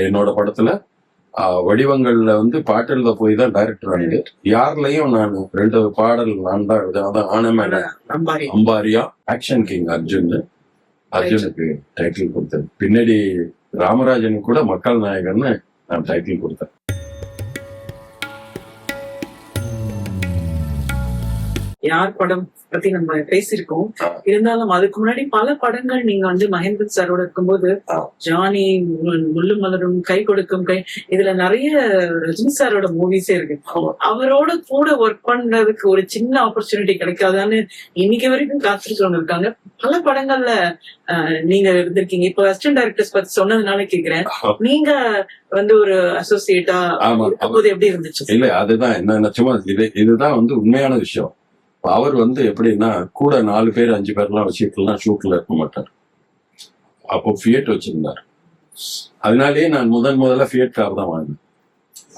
என்னோட படத்துல வடிவங்கள்ல வந்து பாட்டு எழுத போய் தான் டைரக்டர் ஆனது. யாருலயும் நான் 2 பாடல் நான் தான் எழுதுனேன். ஆனமேல அம்பாரியா, ஆக்ஷன் கிங் அர்ஜுனுக்கு டைட்டில் கொடுத்தேன். பின்னாடி ராமராஜனுக்கு கூட மக்கள் நாயகன்னு நான் டைட்டில் கொடுத்தேன். யார் படம் பத்தி நம்ம பேசியிருக்கோம். இருந்தாலும் அதுக்கு முன்னாடி பல படங்கள் நீங்க வந்து மகேந்திரன் சாரோட இருக்கும்போது ஜானி, முள்ளு மலரும், கை கொடுக்கும் கை, இதுல நிறைய ரஜினி சாரோட மூவிஸே இருக்கு. அவரோட கூட ஒர்க் பண்றதுக்கு ஒரு சின்ன ஆப்பர்ச்சுனிட்டி கிடைக்காதான்னு இன்னைக்கு வரைக்கும் காத்திருக்கவங்க இருக்காங்க. பல படங்கள்ல நீங்க இருந்திருக்கீங்க. இப்ப அசிஸ்டன்ட் டைரக்டர்ஸ் பத்தி சொன்னதுனால கேக்குறேன், நீங்க வந்து ஒரு அசோசியேட்டா இருக்கும்போது எப்படி இருந்துச்சு? இல்ல, அதுதான் என்ன சும்மா இதுதான் வந்து உண்மையான விஷயம். அவர் வந்து எப்படின்னா கூட 4 பேர் 5 பேர்லாம் வச்சுக்கலாம் ஷூட்ல இருக்க மாட்டார். அப்போ ஃபியட் வச்சிருந்தார். அதனாலேயே நான் முதல்ல ஃபியட் கார் தான் வாங்கினேன்.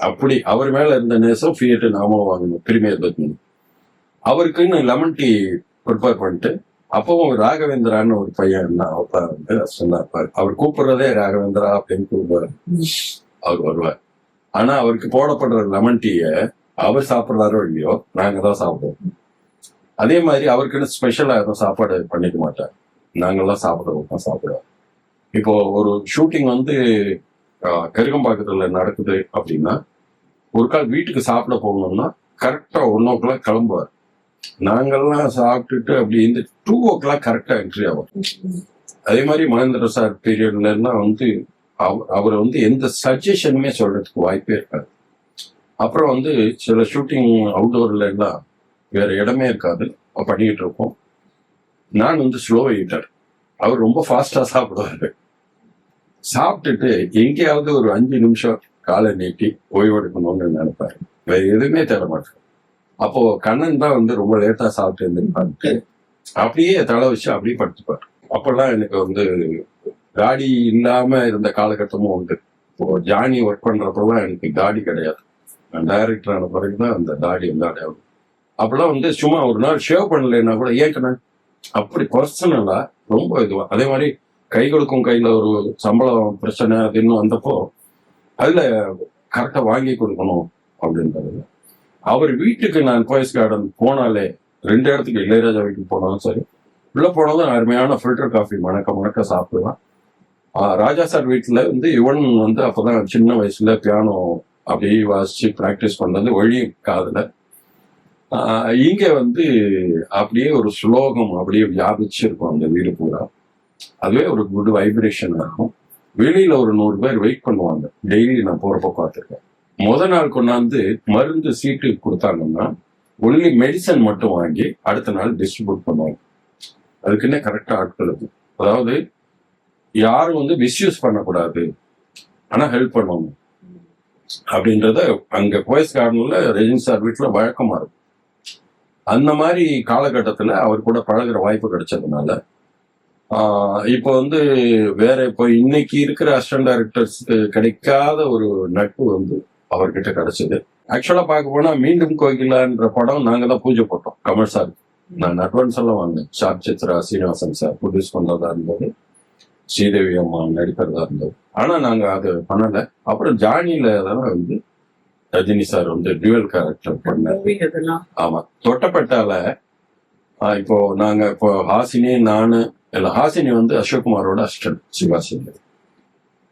அப்படி அவர் மேல இருந்த நேசம் ஃபியட் நாமளும் வாங்கணும், பிரீமியர் பத்மினி. அவருக்குன்னு லெமன் டீ ப்ரிப்பேர் பண்ணிட்டு, அப்பவும் ராகவேந்திரான்னு ஒரு பையன் வந்து அசிஸ்டண்டா இருப்பார். அவர் கூப்பிடுறதே ராகவேந்திரா அப்படின்னு கூப்பிடுவார். அவர் வருவார். ஆனா அவருக்கு போடப்படுற லெமன் டீயை அவர் சாப்பிட்றாரோ இல்லையோ நாங்க தான் சாப்பிடுவோம். அதே மாதிரி அவருக்குன்னு ஸ்பெஷலா எதுவும் சாப்பாடு பண்ணிக்க மாட்டார். நாங்கெல்லாம் சாப்பிடுவோம். இப்போ ஒரு ஷூட்டிங் வந்து கருகம்பாக்கத்துல நடக்குது அப்படின்னா, ஒரு கால் வீட்டுக்கு சாப்பிட போகணும்னா கரெக்டா 1 o'clock கிளம்புவார். நாங்கெல்லாம் சாப்பிட்டுட்டு அப்படி இந்த 2 o'clock கரெக்டா என்ட்ரி ஆகும். அதே மாதிரி மகேந்திர சார் பீரியட்ல எல்லாம் வந்து அவர் வந்து எந்த சஜஷனுமே சொல்றதுக்கு வாய்ப்பே இருக்காது. அப்புறம் வந்து சில ஷூட்டிங் அவுட்டோர்ல எல்லாம் வேற இடமே இருக்காது, பண்ணிக்கிட்டு இருப்போம். நான் வந்து ஸ்லோ ஈட்டர், அவர் ரொம்ப ஃபாஸ்டா சாப்பிடுவாரு. சாப்பிட்டுட்டு எங்கேயாவது ஒரு 5 நிமிஷம் காலை நீட்டி ஓய்வெடுக்கணும்னு நினைப்பாரு. வேற எதுவுமே தேட மாட்டார். அப்போ கண்ணன் தான் வந்து ரொம்ப லேட்டா சாப்பிட்டு இருந்துருப்பாரு. அப்படியே தலை வச்சு அப்படியே படுத்துப்பார். அப்பெல்லாம் எனக்கு வந்து காடி இல்லாம இருந்த காலகட்டமும் உண்டு. இப்போ ஜானி ஒர்க் பண்றப்பெல்லாம் எனக்கு காடி கிடையாது. நான் டைரக்டர் ஆன பிறகுதான் அந்த தாடி வந்து அடையாளம். அப்பெல்லாம் வந்து சும்மா ஒரு நாள் ஷேவ் பண்ணலைன்னா கூட ஏற்கனவே அப்படி பர்சனலா ரொம்ப இதுவா. அதே மாதிரி கை கொடுக்கும் கையில ஒரு சம்பளம் பிரச்சனை அப்படின்னு வந்தப்போ அதுல கரெக்டா வாங்கி கொடுக்கணும் அப்படின்றது. அவர் வீட்டுக்கு நான் போயஸ் கார்டன் போனாலே 2 இடத்துக்கு, இளையராஜா வீட்டுக்கு போனாலும் சரி, உள்ள போனாலும் அருமையான ஃபில்டர் காஃபி மணக்க சாப்பிடுவேன். ராஜா சார் வீட்டுல வந்து இவன் வந்து அப்பதான் சின்ன வயசுல பியானோ அப்படியே வாசிச்சு பிராக்டிஸ் பண்றது வழி காதுல. இங்க வந்து அப்படியே ஒரு ஸ்லோகம் அப்படியே வியாபிச்சிருக்கும் அந்த வீடு பூரா. அதுவே ஒரு குட் வைப்ரேஷன் இருக்கும். வெளியில ஒரு 100 பேர் வெயிட் பண்ணுவாங்க. டெய்லி நான் போறப்ப பார்த்துருக்கேன். நாள் கொண்டாந்து மருந்து சீட்டு கொடுத்தாங்கன்னா ஒன்லி மெடிசன் மட்டும் வாங்கி அடுத்த நாள் டிஸ்ட்ரிபியூட் பண்ணுவாங்க. அதுக்குன்னே கரெக்டா ஆட்கள் இருக்கு. அதாவது யாரும் வந்து மிஸ்யூஸ் பண்ணக்கூடாது, ஆனா ஹெல்ப் பண்ணணும் அப்படின்றத அங்க போயஸ் கார்டன்ல ரஜினி சார் வீட்டுல வழக்கமா இருக்கும். அந்த மாதிரி காலகட்டத்துல அவர் கூட பழகுற வாய்ப்பு கிடைச்சதுனால இப்போ வந்து வேற இப்போ இன்னைக்கு இருக்கிற அசிஸ்டன்ட் டைரக்டர்ஸ்க்கு கிடைக்காத ஒரு நட்பு வந்து அவர்கிட்ட கிடைச்சது. ஆக்சுவலா பார்க்க போனா மீண்டும் கோகிலான்ற படம் நாங்க தான் பூஜை போட்டோம் கமல் சார். நான் அட்வான்ஸ் எல்லாம் வாங்கினேன். Shop Chitra Srinivasan sir produce பண்றதா இருந்தது, ஸ்ரீதேவி அம்மா நடிக்கிறதா இருந்தது. ஆனா நாங்க அது பண்ணல. அப்புறம் ஜானியில தானே வந்து ரஜினி சார் வந்து டியூவல் கேரக்டர் பண்ண. ஆமா, தொட்டப்பட்டால இப்போ நாங்க இப்போ ஹாசினி, நானு இல்ல ஹாசினி வந்து அசோக்குமாரோட அசிஸ்டன்ட், சிவாசினி.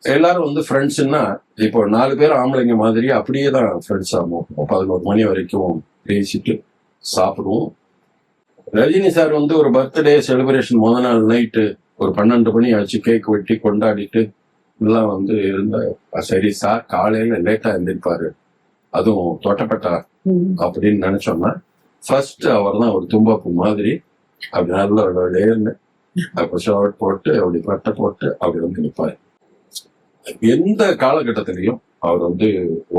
எல்லாரும் வந்து ஃப்ரெண்ட்ஸ்ன்னா இப்போ 4 பேர் ஆம்பளைங்க மாதிரி அப்படியே தான் ஃப்ரெண்ட்ஸ் ஆகும். 11 மணி வரைக்கும் பேசிட்டு சாப்பிடுவோம். ரஜினி சார் வந்து ஒரு பர்த்டே செலிப்ரேஷன் முத நாள் நைட்டு ஒரு 12 மணி ஆச்சு, கேக் வெட்டி கொண்டாடிட்டு எல்லாம் வந்து இருந்த. சரி சார் காலையில லேட்டா எழுந்திருப்பாரு, அதுவும் தொட்டப்பட்டா அப்படின்னு நினைச்சோம்னா ஃபர்ஸ்ட் அவர் தான் ஒரு தும்பப்பு மாதிரி அப்படி நல்ல லேர்னு அப்ப ஷர்ட் போட்டு அப்படி பட்டை போட்டு அப்படி வந்து நிற்பாரு. எந்த காலகட்டத்திலையும் அவர் வந்து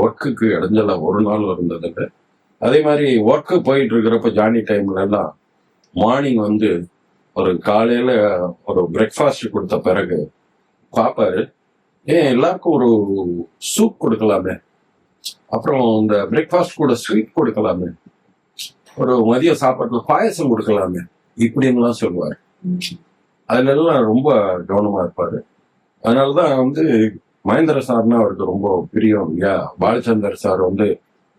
ஒர்க்குக்கு இடைஞ்சல ஒரு நாள் இருந்ததில்லை. அதே மாதிரி ஒர்க்கு போயிட்டு இருக்கிறப்ப ஜானி டைம்ல எல்லாம் மார்னிங் வந்து ஒரு காலையில ஒரு பிரேக்ஃபாஸ்ட் கொடுத்த பிறகு பாப்பாரு, ஏன் எல்லாருக்கும் ஒரு சூப் கொடுக்கலாமே, அப்புறம் இந்த பிரேக்ஃபாஸ்ட் கூட ஸ்வீட் கொடுக்கலாமே, ஒரு மதிய சாப்பாட்டுல பாயசம் கொடுக்கலாமே, இப்படின்னுலாம் சொல்லுவாரு. அதுல எல்லாம் ரொம்ப கவனமா இருப்பாரு. அதனாலதான் வந்து மகேந்திர சார்னா அவருக்கு ரொம்ப பிரியம் இல்லையா. பாலச்சந்தர் சார் வந்து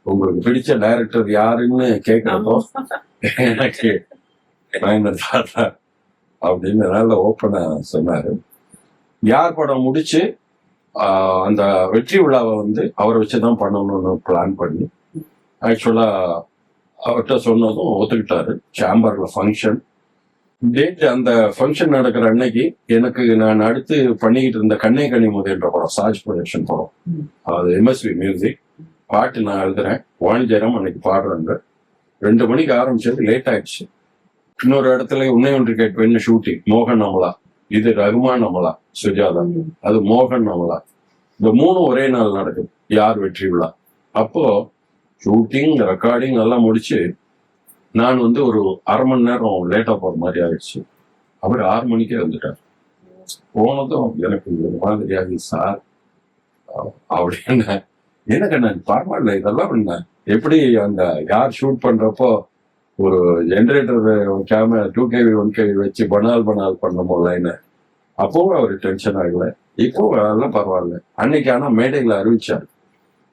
உங்களுக்கு பிடிச்ச டைரக்டர் யாருன்னு கேட்கறப்போ எனக்கு மகேந்திர சார் தான் அப்படின்னு நல்ல ஓப்பனா சொன்னாரு. யார் படம் முடிச்சு அந்த வெற்றி விழாவை வந்து அவரை வச்சுதான் பண்ணணும்னு பிளான் பண்ணி ஆக்சுவலா அவர்கிட்ட சொன்னதும் ஒத்துக்கிட்டாரு. சேம்பர்ல ஃபங்க்ஷன் டேட், அந்த ஃபங்க்ஷன் நடக்கிற அன்னைக்கு எனக்கு நான் அடுத்து பண்ணிக்கிட்டு இருந்த கண்ணே கனி முதல்ன்ற படம், சாஜ் ப்ரொடக்ஷன் படம், அது MSV மியூசிக், பாட்டு நான் எழுதுறேன், வாணிஜரம் அன்னைக்கு பாடுறாங்க. 2 மணிக்கு ஆரம்பிச்சது, லேட் ஆயிடுச்சு. இன்னொரு இடத்துல உன்னை ஒன்று கேட்பேன்னு ஷூட்டிங், மோகன் அமலா, இது ரகுமான் அமலா சுஜாதா, அது மோகன் அமலா, இந்த 3 ஒரே நாள் நடக்குது யார் வெற்றி விழா. அப்போ ஷூட்டிங் ரெக்கார்டிங் எல்லாம் முடிச்சு நான் வந்து ஒரு அரை மணி நேரம் லேட்டா போற மாதிரி ஆயிடுச்சு. அவர் 6 மணிக்கே வந்துட்டார். போனதும் எனக்கு ஒரு மாதிரியாகி, சார் அப்படின்னு, எனக்கு நான் பரவாயில்ல இதெல்லாம் என்ன எப்படி அந்த யார் ஷூட் பண்றப்போ ஒரு ஜென்ரேட்டர் கேமரா 2kV 1kV வச்சு பனால் பண்ண முடியல. அப்பவும் அவர் டென்ஷன் ஆகல, இப்போ அதெல்லாம் பரவாயில்ல. அன்னைக்கு ஆனா மேடையில அறிவிச்சாரு,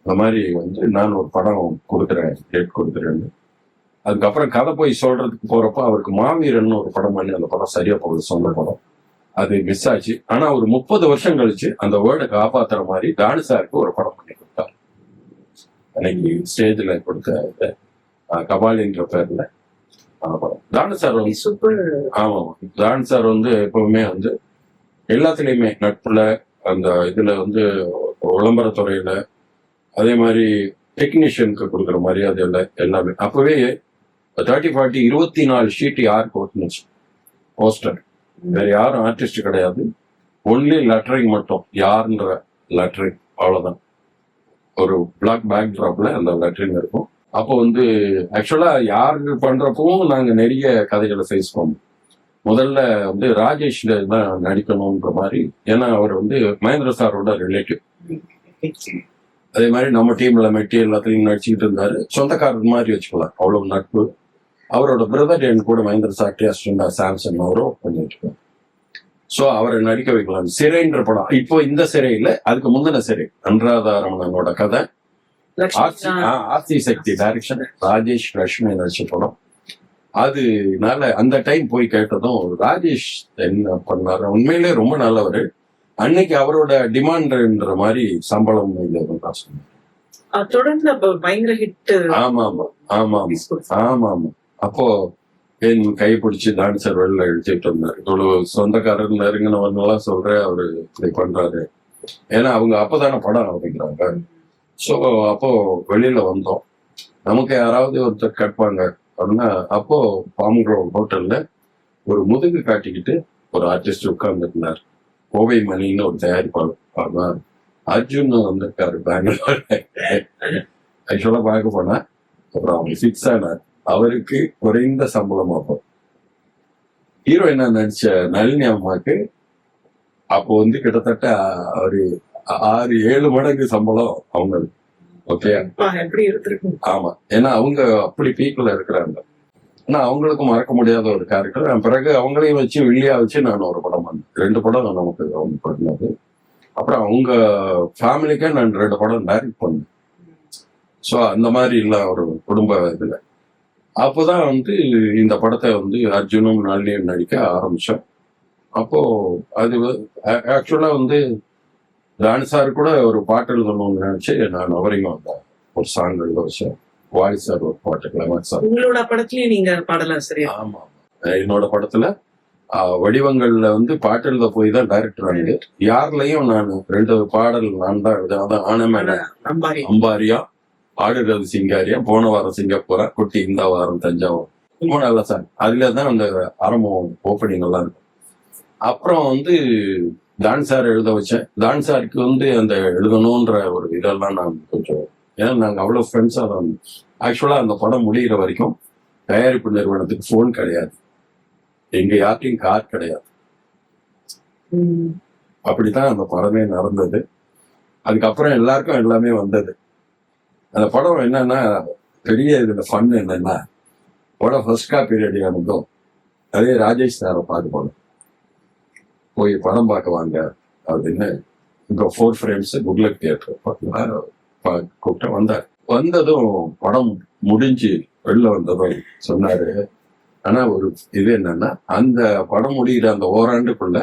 இந்த மாதிரி வந்து நான் ஒரு படம் கொடுக்குறேன், டேட் கொடுக்குறேன்னு. அதுக்கப்புறம் கதை போய் சொல்றதுக்கு போறப்ப அவருக்கு மாவீரன் ஒரு படம் பண்ணி அந்த படம் சரியா போகுது, சொன்ன படம், அது மிஸ் ஆச்சு. ஆனா ஒரு 30 வருஷம் கழிச்சு அந்த வேர்டை காப்பாத்துற மாதிரி தானு சாருக்கு ஒரு படம் பண்ணி கொடுத்தார். அன்னைக்கு ஸ்டேஜ்ல கொடுத்த கபாலின்ற பேர்ல படம். தானு சார் வந்து சூப்பர். ஆமா, தானு சார் வந்து எப்பவுமே வந்து எல்லாத்துலயுமே நட்புல, அந்த இதுல வந்து விளம்பரத்துறையில, அதே மாதிரி டெக்னீஷியனுக்கு கொடுக்குற மரியாதை எல்லாமே. அப்பவே 30-40 24 ஷீட் யாருக்கு ஓட்டுனுச்சு போஸ்டர், வேற யாரும் ஆர்டிஸ்ட் கிடையாது, ஒன்லி லெட்டரிங் மட்டும், யாருன்ற லெட்டரிங், அவ்வளவுதான். ஒரு பிளாக் பேக் ட்ராப்ல அந்த லெட்டரிங் இருக்கும். அப்போ வந்து ஆக்சுவலா யாருக்கு பண்றப்பவும் நாங்க நிறைய கதைகளை ஃபேஸ் பண்ணோம். முதல்ல வந்து ராஜேஷ் தான் நடிக்கணும்ன்ற மாதிரி, ஏன்னா அவர் வந்து மகேந்திர சாரோட ரிலேட்டிவ். அதே மாதிரி நம்ம டீம்ல மெட்டி எல்லாத்தையும் நடிச்சுக்கிட்டு இருந்தாரு, சொந்தக்காரர் மாதிரி வச்சுக்கலாம், அவ்வளவு நட்பு. அவரோட பிரதர் என் கூட மகேந்திர சார் அசிஸ்டண்டா சாம்சன் அவரும் பண்ணிட்டு இருக்காரு. சோ அவரை நடிக்க வைக்கலாம். சிறைன்ற படம், இப்போ இந்த சிறையில அதுக்கு முந்தின சிறை, அனுராதாரமணனோட கதை, ஆர்த்தி சக்தி டைரக்ஷன், ராஜேஷ் லட்சுமி நடிச்ச படம். அதனால அந்த டைம் போய் கேட்டதும் ராஜேஷ் என்ன பண்ணாரு, உண்மையிலே ரொம்ப நல்லவர். அன்னைக்கு அவரோட டிமாண்ட்ன்ற மாதிரி சம்பளம் தொடர்ந்து பயங்கர ஹிட். ஆமா ஆமா ஆமா ஆமா ஆமா. அப்போ என் கை பிடிச்சி டான்சர் வெளில எடுத்துட்டு இருந்தாரு. இவ்வளவு சொந்தக்காரர் நெருங்கினவங்கெல்லாம் சொல்றேன், அவரு இப்படி பண்றாரு. ஏன்னா அவங்க அப்பதானே படம் ஆரம்பிக்கிறாங்க. ஸோ அப்போ வெளியில வந்தோம், நமக்கு யாராவது ஒருத்தர் கேட்பாங்க அப்படின்னா, அப்போ பாம்புகுளம் ஹோட்டல்ல ஒரு முதுகு காட்டிக்கிட்டு ஒரு ஆர்டிஸ்ட் உட்கார்ந்துருந்தார், கோவை மணின்னு ஒரு தயாரிப்பாளர். அதான் அர்ஜுன் வந்திருக்காரு பெங்களூர். ஆக்சுவலா பார்க்க போனா அப்புறம் அவங்க ஃபிக்ஸ் ஆனார். அவருக்கு குறைந்த சம்பளம். அப்போ ஹீரோயினா நடிச்ச நளினி அம்மாக்கு அப்போ வந்து கிட்டத்தட்ட ஒரு 6-7 மடங்கு சம்பளம் அவங்களுக்கு. ஓகே, எப்படி இருந்திருக்கும். ஆமா, ஏன்னா அவங்க அப்படி பீக்ல இருக்கிறாங்க. ஆனா அவங்களுக்கும் மறக்க முடியாத ஒரு கேரக்டர். பிறகு அவங்களையும் வச்சு வில்லியா வச்சு நான் ஒரு படம் பண்ணேன். 2 படம் நமக்கு அவங்க பண்ணது. அப்புறம் அவங்க ஃபேமிலிக்கே நான் 2 படம் டைரக்ட் பண்ணேன். ஸோ அந்த மாதிரி இல்ல ஒரு குடும்ப இதுல. அப்போதான் வந்து இந்த படத்தை வந்து அர்ஜுனும் நளினியும் நடிக்க ஆரம்பிச்சோம். அப்போ அது ஆக்சுவலா வந்து டான்ஸாரு கூட ஒரு பாட்டு எழுதணும்னு நினைச்சு நான் அவரையும் அந்த ஒரு சாங் எழுத வச்சேன். வாய்ஸ் சார் ஒரு பாட்டு, கிளைமாக்ஸ் சார். உங்களோட படத்துலயும் நீங்க பாடலாசிரியர். ஆமா, என்னோட படத்துல வடிவங்கள்ல வந்து பாட்டு எழுத போய் தான் டைரக்டர் ஆனது. யாருலையும் நான் 2 பாடல் நான் தான் எழுதுறேன். அதான் ஆனமேன அம்பாரியா, ஆடுறது சிங்காரியா, போன வாரம் சிங்கப்பூரா, குட்டி இந்த வாரம் தஞ்சாவூர். ரொம்ப நல்லா சார். அதுலதான் அந்த ஆரம்பம் ஓப்பனிங் எல்லாம் இருக்கும். அப்புறம் வந்து டான்ஸார் எழுத வச்சேன். டான்ஸாருக்கு வந்து அந்த எழுதணும்ன்ற ஒரு இதெல்லாம் நான் கொஞ்சம், ஏன்னா நாங்க அவ்வளவு ஃப்ரெண்ட்ஸா தான். ஆக்சுவலா அந்த படம் முடிகிற வரைக்கும் தயாரிப்பு நிறுவனத்துக்கு போன் கிடையாது, எங்க யார்ட்டையும் கார் கிடையாது. அப்படித்தான் அந்த படமே நடந்தது. அதுக்கப்புறம் எல்லாருக்கும் எல்லாமே வந்தது. அந்த படம் என்னன்னா, பெரிய இதுல ஃபன் என்னன்னா, படம் ஃபர்ஸ்ட் காப்பி ரெடி ஆனதும் அதே ராஜேஷ் சாரை பார்க்க போனோம். போய் படம் பார்க்க வாங்க அப்படின்னு இப்போ 4 ஃப்ரேம்ஸ் குட்லக் தியேட்டர் கூப்பிட்டு வந்தார். வந்ததும் படம் முடிஞ்சு வெளில வந்ததும் சொன்னாரு, ஆனா ஒரு இது என்னன்னா, அந்த படம் முடிகிற அந்த ஓராண்டுக்குள்ள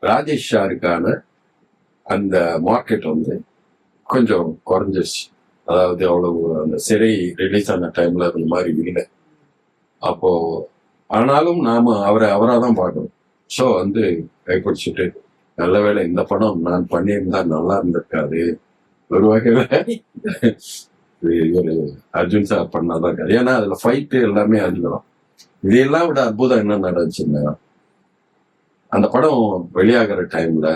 ராஜேஷ் ஷாருக்கான அந்த மார்க்கெட் வந்து கொஞ்சம் குறைஞ்சிருச்சு. அதாவது அவ்வளவு அந்த சிறை ரிலீஸ் ஆன டைம்ல அந்த மாதிரி இல்லை. அப்போ ஆனாலும் நாம அவராதான் பார்க்கணும். ஸோ வந்து கைப்பிடிச்சிட்டு, நல்ல வேளை இந்த படம் நான் பண்ணியிருந்தா நல்லா இருந்திருக்காது. ஒரு வகையில ஒரு அர்ஜுன் சார் பண்ணாதான் இருக்காது. ஏன்னா அதுல ஃபைட்டு எல்லாமே அதிகம். இதையெல்லாம் விட அற்புதம் என்ன நடந்துச்சுன்னா, அந்த படம் வெளியாகிற டைம்ல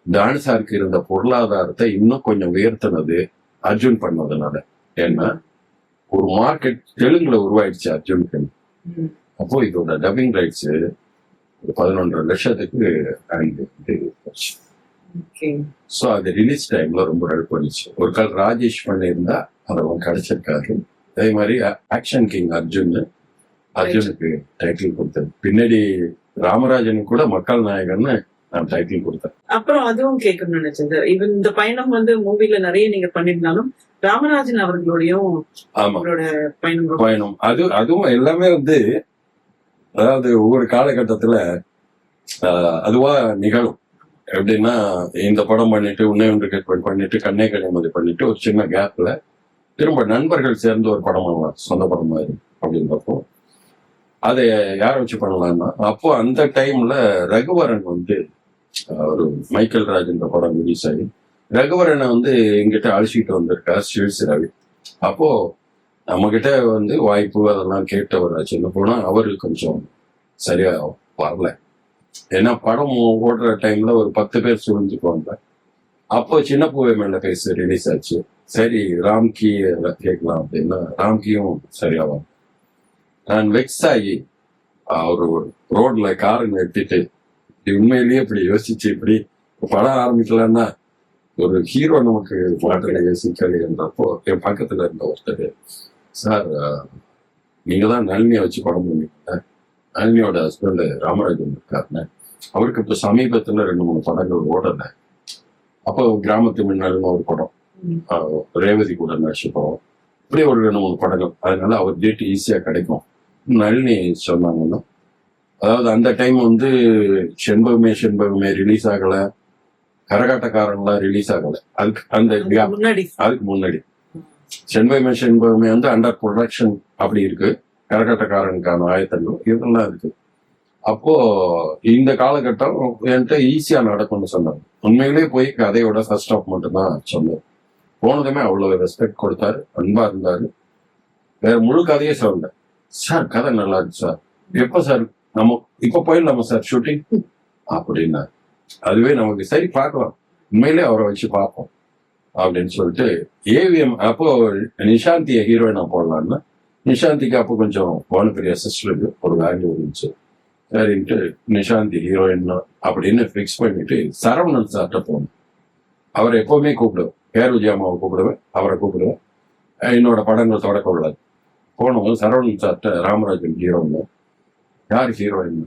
டான்ஸாருக்கு இருந்த பொருளாதாரத்தை இன்னும் கொஞ்சம் உயர்த்தினது அர்ஜுன் பண்ணதுனால. ஏன்னா ஒரு மார்க்கெட் தெலுங்குல உருவாயிடுச்சு அர்ஜுனுக்கு. அப்போ இதோட டப்பிங் ரைட்ஸ் 11.5 லட்சத்துக்கு போச்சு. ஸோ அது ரிலீஸ் டைம்ல ரொம்ப ஹெல்ப் பண்ணிச்சு. ஒரு கால் ராஜேஷ் பண்ணியிருந்தா அதெல்லாம் கிடைச்சிருக்காரு. அதே மாதிரி ஆக்ஷன் கிங் அர்ஜுனுக்கு டைட்டில் கொடுத்தது. பின்னாடி ராமராஜனுக்கு கூட மக்கள் நாயகன்னு நான் டைட்டில் கொடுத்தேன். அப்புறம் அதுவும் கேட்கணும்னு நினைச்சது, இவன் இந்த பயணம் வந்து மூவில நிறைய நீங்க பண்ணிருந்தாலும் ராமராஜன் அவர்களுடையும் அவங்களோட பயணம் அதுவும் எல்லாமே வந்து, அதாவது ஒவ்வொரு காலகட்டத்துல அதுவா நிகழும். எப்படின்னா, இந்த படம் பண்ணிட்டு உன்னை ஒன்று கேட்பேன் பண்ணிட்டு கண்ணே கனிமதி பண்ணிட்டு ஒரு சின்ன கேப்ல திரும்ப நண்பர்கள் சேர்ந்து ஒரு படம் பண்ணலாம், சொந்த படம் மாதிரி அப்படின்றப்போ அதை யாரை வச்சு பண்ணலாம்னா, அப்போ அந்த டைம்ல ரகுவரன் வந்து ஒரு மைக்கேல் ராஜ்ன்ற படம் ரிலீஸ் ஆகி ரகுவரனை வந்து எங்கிட்ட அழைச்சிட்டு வந்திருக்கார் ஸ்ரீஸ் ரவி. அப்போ நம்ம கிட்ட வந்து வாய்ப்பு அதெல்லாம் கேட்டவர் சின்ன போனா அவருக்கு கொஞ்சம் சரியா வரல. ஏன்னா படம் ஓடுற டைம்ல ஒரு 10 பேர் சுழிஞ்சுக்குவாங்க. அப்போ சின்ன பூவை மேல பேச ரிலீஸ் ஆச்சு. சரி ராம்கி கேட்கலாம் அப்படின்னா ராம்கியும் சரியாகும். நான் வெக்ஸ் ஆகி ஒரு ரோட்ல காரை நிறுத்திட்டு உண்மையிலேயே இப்படி யோசிச்சு இப்படி படம் ஆரம்பிக்கலான்னா ஒரு ஹீரோ நமக்கு பாட்டுல யோசிக்கலை என்றப்போ என் பக்கத்துல இருந்த ஒருத்தர், சார் நீங்க தான் நளினியை வச்சு படம் பண்ணீங்க, நளினியோட ஹஸ்பண்ட் ராமராஜன் இருக்காருன்னு. அவருக்கு இப்ப சமீபத்துல 2-3 படங்கள் ஓடல. அப்போ கிராமத்து மின்னல்னு ஒரு படம், ரேவதி கூட நடிச்ச படம், இப்படியே ஒரு 2-3 படங்கள். அதனால அவர் டேட் ஈஸியா கிடைக்கும். நளினி சொன்னாங்கன்னா, அதாவது அந்த டைம் வந்து செண்பகமே ரிலீஸ் ஆகல, கரகாட்டக்காரன்லாம் ரிலீஸ் ஆகல. அதுக்கு முன்னாடி செண்பகமே வந்து அண்டர் ப்ரொடக்ஷன் அப்படி இருக்கு. கரகாட்டக்காரனுக்கான ஆயத்தங்கள் இதெல்லாம் இருக்கு. அப்போ இந்த காலகட்டம் என்கிட்ட ஈஸியா நடக்கும்னு சொன்னாங்க. உண்மையிலேயே போய் கதையோட ஃபர்ஸ்ட் ஆஃப் மட்டும்தான் சொன்னேன். போனதுமே அவ்வளவு ரெஸ்பெக்ட் கொடுத்தாரு, அன்பா இருந்தாரு. வேற முழு கதையே சொல்லல. சார் கதை நல்லா இருக்கு சார், எப்ப சார் நம்ம இப்ப போயிடலாமா சார் ஷூட்டிங் அப்படின்னா, அதுவே நமக்கு சரி பார்க்கலாம், உண்மையிலே அவரை வச்சு பார்ப்போம் அப்படின்னு சொல்லிட்டு ஏவிஎம். அப்போ நிஷாந்திய ஹீரோயினா போடலான்னா, நிஷாந்திக்கு அப்போ கொஞ்சம் பெரிய அசிஸ்டன்ட் ஒரு வேல்யூ இருந்துச்சு. சரின்ட்டு நிஷாந்தி ஹீரோயின் அப்படின்னு பிக்ஸ் பண்ணிட்டு சரவணன் சார்ட்ட போகணும். அவரை எப்பவுமே கூப்பிடுவேன், பேர் விஜயாமாவை கூப்பிடுவேன், அவரை கூப்பிடுவேன். என்னோட படங்கள் தொடக்க விடாது. போனவங்க சரவணன் சார்ட்ட ராமராஜன் ஹீரோன்னு, யார் ஹீரோயின்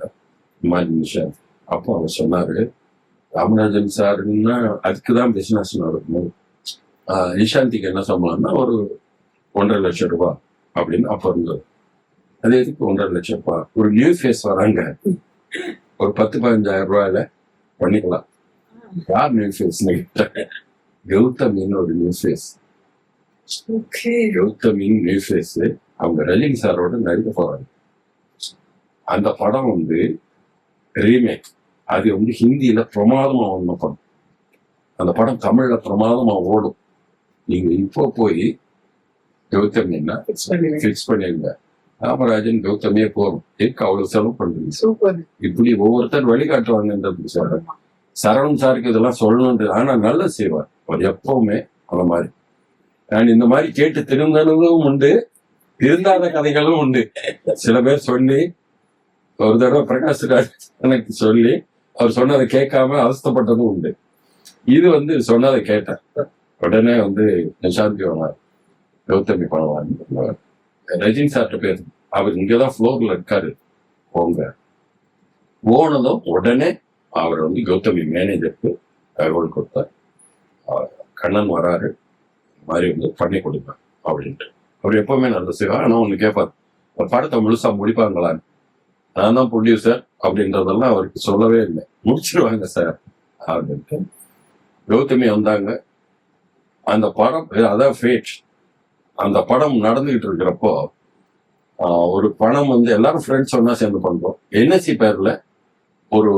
மாதிரி நிஷாந்த். அப்போ அவர் சொன்னாரு, ராமராஜன் சாருன்னா அதுக்குதான் பிசினஸ் நடக்கணும், நிஷாந்திக்கு என்ன சம்பளம்னா ஒரு 1.5 லட்சம் ரூபாய் அப்படின்னு அப்போ இருந்தது. அது எதுக்கு 1.5 லட்சம் ரூபாய், ஒரு நியூ ஃபேஸ் வராங்க, ஒரு 10-15,000 ரூபாயில பண்ணிக்கலாம். யார் நியூ ஃபேஸ்ன்னு கேட்டேன். கௌதமின்னு ஒரு நியூ ஃபேஸ். கௌதமின் நியூ ஃபேஸ் அவங்க ரஜினி சாரோட நடிக்க போறாங்க. அந்த படம் வந்து ரீமேக். அது வந்து ஹிந்தியில பிரமாதமா ஒண்ணு படம். அந்த படம் தமிழ்ல பிரமாதமா ஓடும். நீங்க இப்போ போய் கௌதமின்னா பிக்ஸ் பண்ணிருங்க, ராமராஜன் கௌதமியே போறோம், எதுக்கு அவ்வளவு செலவு பண்றீங்க, இப்படி ஒவ்வொருத்தர் வழிகாட்டுவாங்கன்றது சொல்றேன். சரவணன் சாருக்கு இதெல்லாம் சொல்லணுன்றது, ஆனா நல்ல செய்வார் அவர் எப்பவுமே. அந்த மாதிரி நான் இந்த மாதிரி கேட்டு திருந்தனதும் உண்டு, திருந்தாத கதைகளும் உண்டு. சில பேர் சொல்லி, ஒரு தடவை பிரகாஷ் ராஜ் எனக்கு சொல்லி அவர் சொன்னதை கேட்காம அவஸ்தப்பட்டதும் உண்டு. இது வந்து சொன்னதை கேட்டேன், உடனே வந்து நிஷாந்தி வேணார், கௌதமி பண்ணலாம். ரஜினி சார்ட்ட பேர், அவர் இங்கதான் ஃப்ளோர்ல இருக்காரு, போங்க. போனதும் உடனே அவர் வந்து கௌதமி மேனேஜருக்கு தகவல் கொடுத்தார். கண்ணன் வராரு, இந்த மாதிரி வந்து பண்ணி கொடுப்பேன் அப்படின்ட்டு. அவர் எப்பவுமே நல்ல செய்வார். ஆனா ஒண்ணு கேட்பார், படத்தை முழுசா முடிப்பாங்களான்னு. நான் தான் ப்ரொடியூசர் அப்படின்றதெல்லாம் அவருக்கு சொல்லவே இல்லை. முடிச்சிருவாங்க சார் அப்படின்ட்டு. கௌதமி வந்தாங்க. அந்த படம் அதான் ஃபேட். அந்த படம் நடந்துகிட்டு இருக்கிறப்போ ஒரு பணம் வந்து எல்லாரும் ஃப்ரெண்ட்ஸ் ஒன்னா சேர்ந்து பண்றோம். என்எஸ்சி பேர்ல ஒரு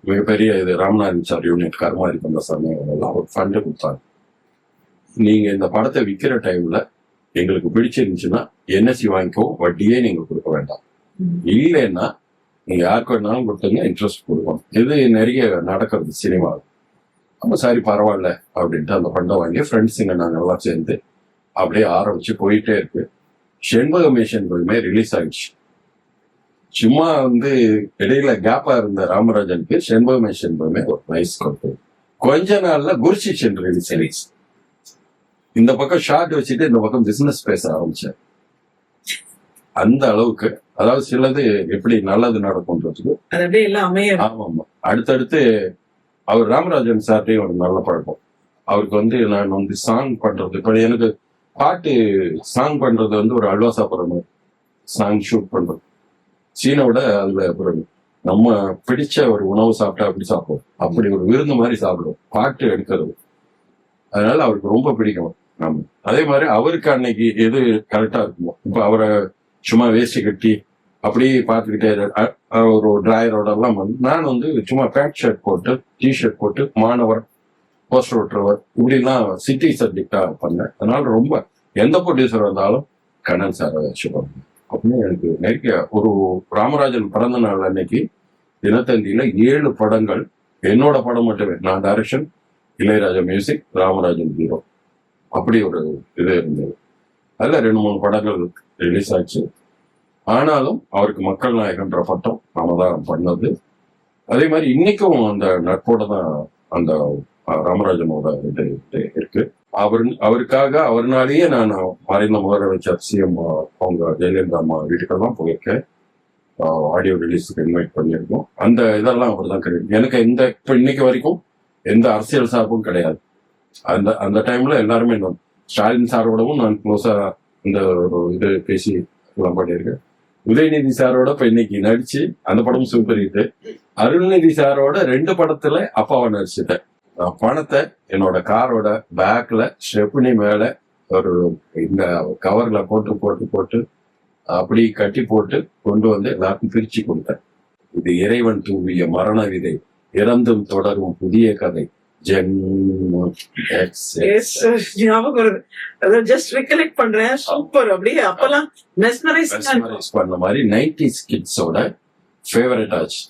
மிகப்பெரிய இது ராமநாதன் சார் யூனிட் கருமாரி பண்ண சமயம் ஒரு ஃபண்டு கொடுத்தாங்க. நீங்க இந்த படத்தை விற்கிற டைம்ல எங்களுக்கு பிடிச்சிருந்துச்சுன்னா என்எஸ்சி வாங்கிக்கோ, வட்டியே நீங்க கொடுக்க வேண்டாம். இல்லைன்னா நீங்க யாருக்கு வேணாலும் கொடுத்துங்க, இன்ட்ரெஸ்ட் கொடுக்கணும். இது நிறைய நடக்கிறது சினிமா. அப்ப சரி பரவாயில்ல அப்படின்ட்டு அந்த ஃபண்டை வாங்கி ஃப்ரெண்ட்ஸுங்க நாங்கள் எல்லாம் சேர்ந்து அப்படியே ஆரம்பிச்சு போயிட்டே இருக்கு. செண்பகமேஷன் போயுமே ரிலீஸ் ஆயிடுச்சு. சும்மா வந்து இடையில கேப்பா இருந்த ராமராஜனுக்கு செண்பகமேஷன் போயுமே ஒரு பிரைஸ் கொடுத்தது. கொஞ்ச நாள்ல குருசிஷன் ரிலீஸ் ஆயிடுச்சு. இந்த பக்கம் ஷார்ட் வச்சுட்டு இந்த பக்கம் பிசினஸ் பேச ஆரம்பிச்சேன். அந்த அளவுக்கு, அதாவது சிலது எப்படி நல்லது நடக்கும்ன்றதுக்கு அது அப்படியே எல்லாம் அமைய ஆமா. அடுத்தடுத்து அவர் ராமராஜன் சார்ட்டையும் ஒரு நல்ல பழக்கம். அவருக்கு வந்து நான் வந்து சாங் பண்றது, இப்ப எனக்கு பாட்டு சாங் பண்றது வந்து ஒரு அல்வா சாப்பிட்ற மாதிரி சாங் ஷூட் பண்றது. சீனை விட அதுல ஒரு நம்ம பிடிச்ச ஒரு உணவு சாப்பிட்டா அப்படி சாப்பிடுவோம், அப்படி ஒரு விருந்து மாதிரி சாப்பிடுவோம் பாட்டு எடுக்கிறது. அதனால அவருக்கு ரொம்ப பிடிக்கும். ஆமா. அதே மாதிரி அவருக்கு அன்னைக்கு எது கரெக்டா இருக்குமோ, இப்ப அவரை சும்மா வேஷ்டி கட்டி அப்படியே பார்த்துக்கிட்டே ஒரு டிராயரோட எல்லாம் வந்து நான் வந்து சும்மா பேண்ட் ஷர்ட் போட்டு டிஷர்ட் போட்டு மாணவர் போஸ்டர் ஓட்டுறவர் இப்படிலாம் சிட்டி சப்ஜெக்டா பண்ணேன். அதனால ரொம்ப எந்த ப்ரொடியூசர் வந்தாலும் கண்ணன் சாரை வச்சுப்பாங்க அப்படின்னு எனக்கு நிறைய. ஒரு ராமராஜன் பிறந்த நாள் அன்னைக்கு தினத்தந்தியில 7 படங்கள் என்னோட படம் மட்டுமே, நான் direction, Ilaiyaraaja music, Ramarajan hero, அப்படி ஒரு இது இருந்தது. அதுல 2-3 படங்கள் ரிலீஸ் ஆச்சு. ஆனாலும் அவருக்கு மக்கள் நாயகன்ற பட்டம் நாம தான் பண்ணது. அதே மாதிரி இன்னைக்கும் அந்த நட்போட தான் அந்த ராமராஜனோட இது இருக்கு. அவருக்காக அவர்னாலேயே நான் மறைந்த முதலமைச்சர் சிஎம் அவங்க ஜெயலலிதா அம்மா வீட்டுக்கெல்லாம் போயிருக்கேன். ஆடியோ ரிலீஸுக்கு இன்வைட் பண்ணியிருக்கோம். அந்த இதெல்லாம் அவர் தான் கிடையாது. எனக்கு இப்ப இன்னைக்கு வரைக்கும் எந்த அரசியல் சார்பும் கிடையாது. அந்த டைம்ல எல்லாருமே ஸ்டாலின் சாரோடவும் நான் க்ளோஸா இந்த ஒரு இது பேசி எல்லாம் பண்ணியிருக்கேன். உதயநிதி சாரோட இப்ப இன்னைக்கு நடிச்சு அந்த படம் சூப்பர் ஹிட். அருள்நிதி சாரோட 2 படத்துல அப்பாவை நடிச்சுட்டேன். பணத்தை என்னோட காரோட பேக்ல ஸ்டெப்னி மேல ஒரு இந்த கவர்ல போட்டு அப்படி கட்டி போட்டு கொண்டு வந்து எல்லாருக்கும் பிரிச்சு கொடுத்தேன். இது இறைவன் தூவிய மரண விதை, இறந்தும் தொடரும் புதிய கதை, ஜஸ்ட் ரிகலெக்ட் பண்றேன். சூப்பர். அப்படியே அப்பெல்லாம் மெஸ்மரைஸ் பண்ண மாதிரி 90s கிட்ஸோட ஃபேவரட் ஆச்சு.